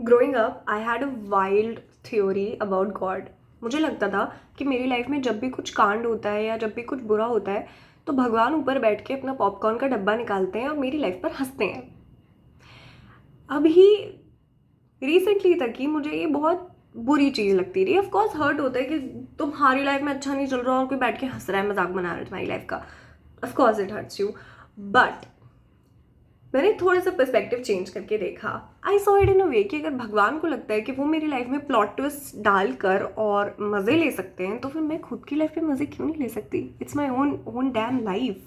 Growing up I had a wild theory about God. मुझे लगता था कि मेरी लाइफ में जब भी कुछ कांड होता है या जब भी कुछ बुरा होता है तो भगवान ऊपर बैठ के अपना पॉपकॉर्न का डब्बा निकालते हैं और मेरी लाइफ पर हंसते हैं. अभी रिसेंटली तक ही मुझे ये बहुत बुरी चीज़ लगती रही. ऑफ कोर्स हर्ट होता है कि तुम्हारी लाइफ में अच्छा नहीं चल रहा और कोई बैठ के हंस रहा है, मजाक बना रहा है तुम्हारी लाइफ का. Of course it hurts you. But मैंने थोड़ा सा पर्सपेक्टिव चेंज करके देखा. आई सॉ इट इन अ वे कि अगर भगवान को लगता है कि वो मेरी लाइफ में प्लॉट ट्विस्ट डालकर और मज़े ले सकते हैं तो फिर मैं खुद की लाइफ में मज़े क्यों नहीं ले सकती. It's my own own dam life.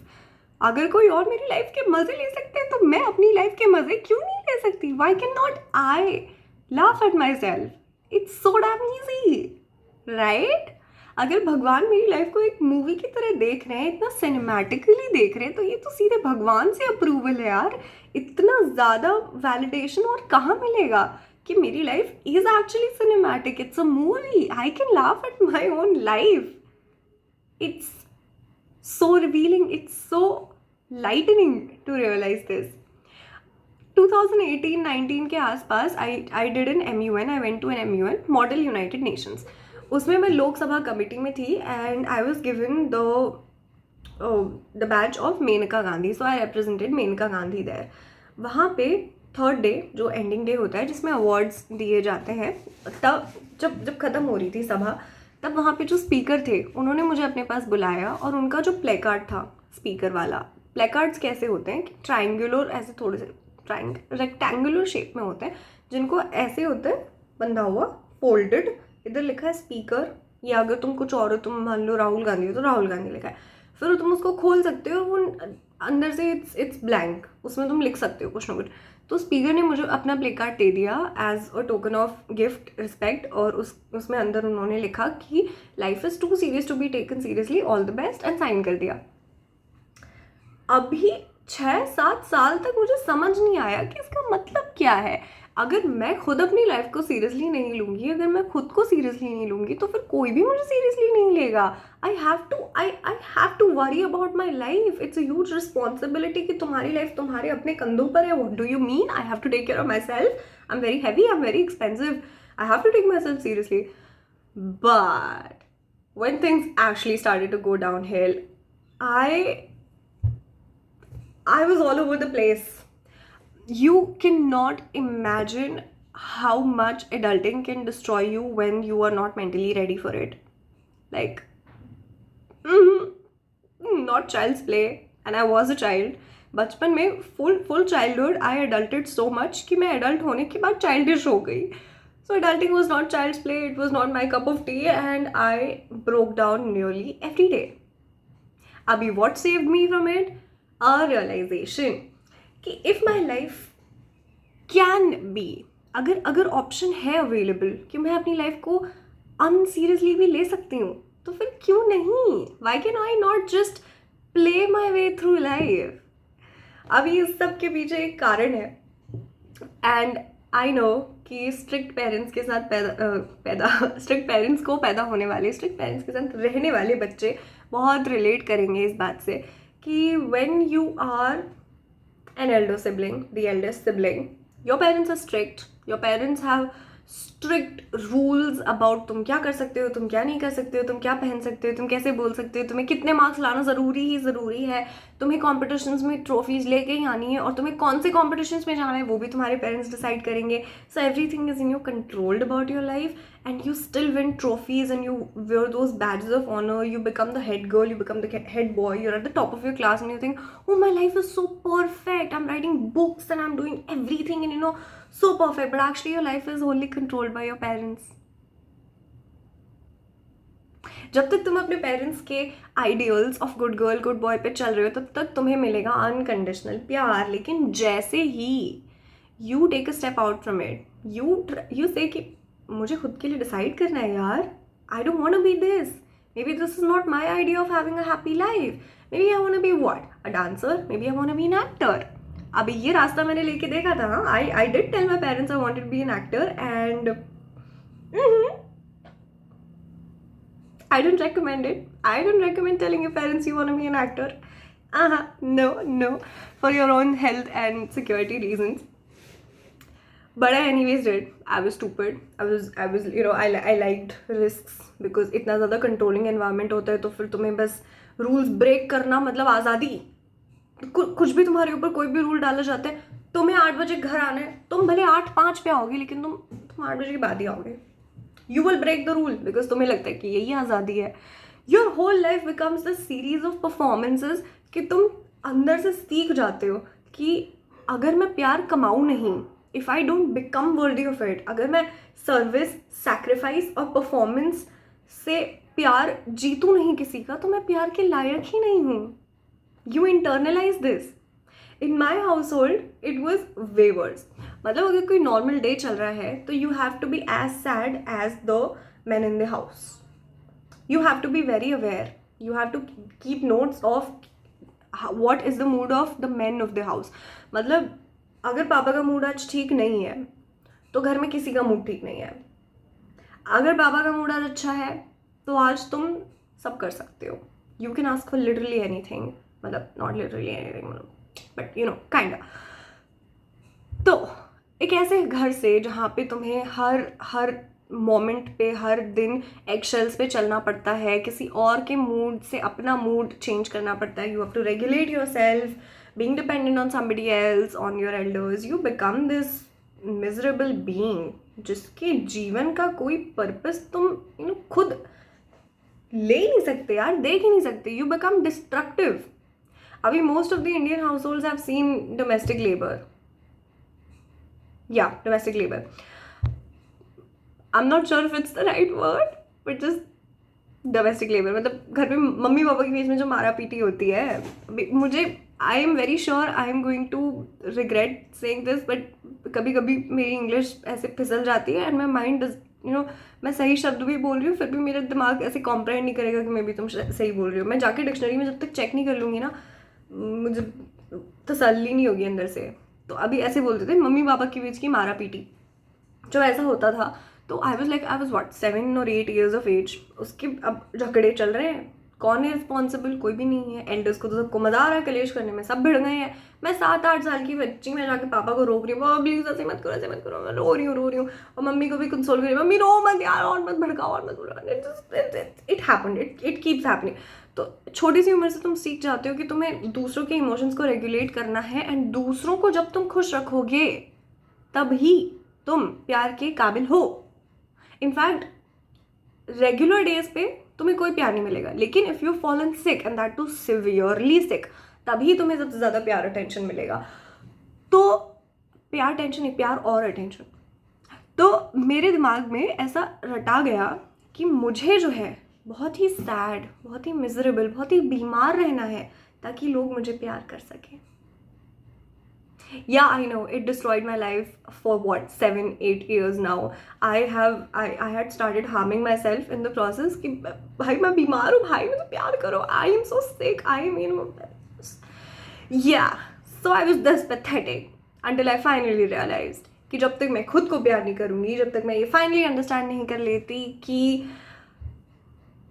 अगर कोई और मेरी लाइफ के मज़े ले सकते हैं तो मैं अपनी लाइफ के मज़े क्यों नहीं ले सकती. Why can not I laugh at myself. It's so damn easy, right. अगर भगवान मेरी लाइफ को एक मूवी की तरह देख रहे हैं, इतना सिनेमैटिकली देख रहे हैं, तो ये तो सीधे भगवान से अप्रूवल है यार. इतना ज़्यादा वैलिडेशन और कहाँ मिलेगा कि मेरी life is actually cinematic. It's a movie. I can laugh at my own life. It's so revealing, it's so lightening to realize this. 2018-19 के आसपास I did an MUN. I went to an MUN, Model United Nations. उसमें मैं Lok Sabha committee में थी and I was given the badge of Maneka Gandhi. So I represented Maneka Gandhi there. वहाँ पे third day जो ending day होता है जिसमें अवार्ड्स दिए जाते हैं, तब जब ख़त्म हो रही थी सभा, तब वहाँ पे जो स्पीकर थे उन्होंने मुझे अपने पास बुलाया और उनका जो प्ले कार्ड था स्पीकर वाला. प्ले कार्ड्स कैसे होते हैं कि ट्राइंगुलर, ऐसे थोड़े से रेक्टेंगुलर शेप में होते हैं जिनको ऐसे होता है बंधा हुआ फोल्डेड. इधर लिखा है स्पीकर, या अगर तुम कुछ और हो, तुम मान लो राहुल गांधी हो तो राहुल गांधी लिखा है. फिर तुम उसको खोल सकते हो, वो अंदर से इट्स ब्लैंक, उसमें तुम लिख सकते हो कुछ ना कुछ. तो स्पीकर ने मुझे अपना प्ले कार्ड दे दिया as a token of gift respect, और उसमें अंदर उन्होंने लिखा कि life is too serious to be taken seriously, all the best, and sign कर दिया. अभी 6-7 साल तक मुझे समझ नहीं आया कि इसका मतलब क्या है. अगर मैं खुद अपनी लाइफ को सीरियसली नहीं लूँगी, अगर मैं खुद को सीरियसली नहीं लूँगी तो फिर कोई भी मुझे सीरियसली नहीं लेगा. I have to worry about my life. It's a huge responsibility कि तुम्हारी लाइफ तुम्हारे अपने कंधों पर है. What do you mean? I have to take care of myself. I am very heavy, I am very expensive. I have to take myself seriously. But when things actually started to go downhill, I was all over the place. You cannot imagine how much adulting can destroy you when you are not mentally ready for it. Like, not child's play, and I was a child. बचपन में full childhood I adulted so much कि मैं adult होने के बाद childish हो गई. So adulting was not child's play, it was not my cup of tea, and I broke down nearly every day. अभी what saved me from it? A realization कि if my life can be, अगर option है available कि मैं अपनी life को अनसीरियसली भी ले सकती हूँ, तो फिर क्यों नहीं. Why can I not just play my way through life. अभी इस सब के पीछे एक कारण है, एंड आई नो कि स्ट्रिक्ट पेरेंट्स के साथ स्ट्रिक्ट पेरेंट्स को पैदा होने वाले, स्ट्रिक्ट पेरेंट्स के साथ रहने वाले बच्चे बहुत रिलेट करेंगे इस बात से कि when you are an elder sibling, the eldest sibling, your parents are strict. Your parents have strict rules about तुम क्या कर सकते हो, तुम क्या नहीं कर सकते हो, तुम क्या पहन सकते हो, तुम कैसे बोल सकते हो, तुम्हें कितने मार्क्स लाना ज़रूरी है, तुम्हें कॉम्पिटिशन्स में ट्रॉफीज लेके ही आनी है, और तुम्हें कौन से कॉम्पिटिशन्स में जाना है वो भी तुम्हारे पेरेंट्स डिसाइड करेंगे. So everything is in your controlled about your life, and you still win trophies and you wear those badges of honor. You become the head girl, you become the head boy, you're at the top of your class and you think, oh, my life is so perfect, I'm writing books and I'm doing everything and so perfect. But actually your life is wholly controlled by your parents. जब तक तुम अपने parents के ideals of good girl good boy पे चल रहे हो तब तक तुम्हें मिलेगा अनकंडीशनल प्यार. लेकिन जैसे ही you take a step out from it, you say कि मुझे खुद के लिए डिसाइड करना है यार, I don't want to be this, maybe this is not my idea of having a happy life, maybe I want to be what, a dancer, maybe I want to be an actor. अभी ये रास्ता मैंने लेके देखा था. I did tell my parents I wanted to be an actor, and I don't recommend it. I don't recommend telling your parents you want to be an actor. No, for your own health and security reasons. But I anyways did. I was stupid. I was I liked risks because इतना ज़्यादा controlling environment होता है तो फिर तुम्हें बस rules break करना मतलब आज़ादी. कुछ भी तुम्हारे ऊपर कोई भी रूल डाला जाता है, तुम्हें 8 बजे घर आना है, तुम भले 8:05 पे आओगे लेकिन तुम 8 बजे के बाद ही आओगे. You will break the rule because तुम्हें लगता है कि यही आज़ादी है. Your whole life becomes the series of performances कि तुम अंदर से सीख जाते हो कि अगर मैं प्यार कमाऊँ नहीं, if I don't become worthy of it, अगर मैं सर्विस, सैक्रिफाइस और परफॉर्मेंस से प्यार जीतूँ नहीं किसी का, तो मैं प्यार के लायक ही नहीं हूँ. You internalize this. In my household, it was way worse. मतलब अगर कोई नॉर्मल डे चल रहा है तो you have to be as sad as the men in the house. You have to be very aware. You have to keep notes of what is the mood of the men of the house. मतलब अगर पापा का mood आज ठीक नहीं है तो घर में किसी का मूड ठीक नहीं है. अगर पापा का मूड आज अच्छा है तो आज तुम सब कर सकते हो. You can ask for literally anything. मतलब नॉट लिटरली एनीथिंग, मतलब बट काइंड. तो एक ऐसे घर से जहाँ पे तुम्हें हर मोमेंट पे, हर दिन एगशेल्स पे चलना पड़ता है, किसी और के मूड से अपना मूड चेंज करना पड़ता है. You have to regulate yourself, being dependent on somebody else, on your elders. You become this miserable being जिसके जीवन का कोई पर्पस तुम खुद ले ही नहीं सकते यार, देख ही नहीं सकते. You become destructive. अभी most of the Indian households have seen domestic labour. या domestic labour, I am not sure if it's the right word, but just domestic labour. मतलब घर पे मम्मी पापा के बीच में जो मारा पीटी होती है. मुझे I am very sure I am going to regret saying this, but कभी कभी मेरी इंग्लिश ऐसे फिसल जाती है एंड माई माइंड मैं सही शब्द भी बोल रही हूँ फिर भी मेरा दिमाग ऐसे कॉम्प्रहेंड नहीं करेगा कि मे बी तुम सही बोल रही हो. मैं जाके डिक्शनरी में जब तक चेक नहीं कर लूँगी ना, मुझे तसल्ली नहीं होगी अंदर से. तो अभी ऐसे बोलते थे मम्मी पापा के बीच की मारा पीटी. जब ऐसा होता था तो I was what 7 or 8 years of age. उसके अब झगड़े चल रहे हैं, कौन है रिस्पॉन्सिबल? कोई भी नहीं है. एल्डर्स को तो सबको मजा आ रहा है कलेश करने में, सब भिड़ गए हैं. मैं 7-8 साल की बच्ची, मैं जाके पापा को रोक रही हूँ, पापा प्लीज ऐसे मत करो, मैं रो रही हूँ. और मम्मी को भी कंसोल कर रही हूँ, मम्मी रो मत यार, और मत भड़काओ, और मत बोलो. It happened, it keeps happening. तो छोटी सी उम्र से तुम सीख जाते हो कि तुम्हें दूसरों के इमोशंस को रेगुलेट करना है. एंड दूसरों को जब तुम खुश रखोगे तभी तुम प्यार के काबिल हो. इनफैक्ट रेगुलर डेज पे तुम्हें कोई प्यार नहीं मिलेगा, लेकिन if you fallen sick and that too severely sick, तभी तुम्हें सबसे ज़्यादा प्यार अटेंशन मिलेगा. तो प्यार टेंशन नहीं, प्यार और अटेंशन. तो मेरे दिमाग में ऐसा रटा गया कि मुझे जो है बहुत ही सैड, बहुत ही मिजरेबल, बहुत ही बीमार रहना है ताकि लोग मुझे प्यार कर सकें. Yeah, I know it destroyed my life for what 7-8 years now. I had started harming myself in the process कि भाई मैं बीमार हूँ, भाई मुझे प्यार करो. I am so sick. I am yeah. So I was this pathetic until I finally realized कि जब तक मैं खुद को प्यार नहीं करूँगी, जब तक मैं ये finally understand नहीं कर लेती कि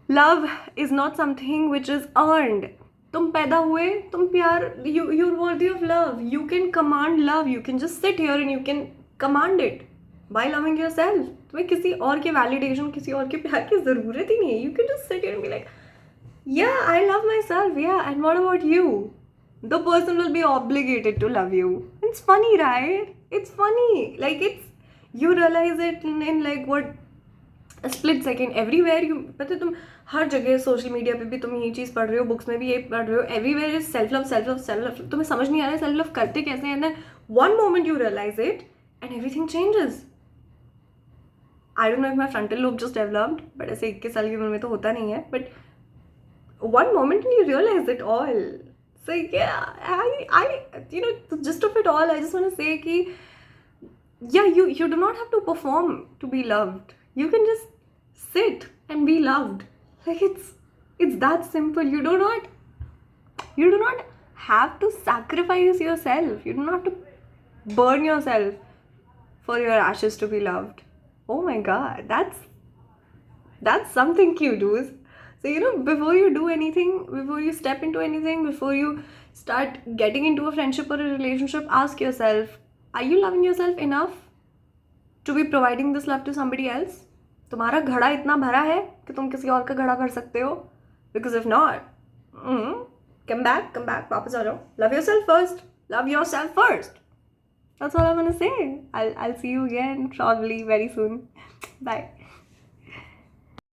love is not something which is earned. तुम पैदा हुए, तुम प्यार, you're worthy of love. You can command love. You can just sit here and you can command it by loving yourself. तुम्हें किसी और के validation, किसी और के प्यार की ज़रूरत ही नहीं है. You can just sit here and be like, yeah, I love myself, yeah, and what about you? The person will be obligated to love you. It's funny, right? It's funny. Like you realize it in like what, split second. Everywhere you, पता है तुम हर जगह social media पे भी तुम ये चीज़ पढ़ रहे हो, बुक्स में भी ये पढ़ रहे हो, everywhere is self love, self love, self love. तुम्हें समझ नहीं आ रहा है सेल्फ लव करते कैसे हैं. And one moment you realise it and everything changes. I don't know if my frontal lobe just developed, but ऐसे 21 साल की उम्र में तो होता नहीं है. But one moment and you realise it all. So I just of it all, I just want to say कि yeah, you do not have to perform to be loved. You can just sit and be loved. Like it's that simple. You do not have to sacrifice yourself. You do not have to burn yourself for your ashes to be loved. Oh my god, that's something cute, dudes. So before you do anything, before you step into anything, before you start getting into a friendship or a relationship, ask yourself, are you loving yourself enough to be providing this love to somebody else? तुम्हारा घड़ा इतना भरा है कि तुम किसी और का घड़ा भर सकते हो? Because if not, come back, वापस आ जाओ. Love yourself first. Love yourself first. That's all I want to say. I'll see you again probably very soon. Bye.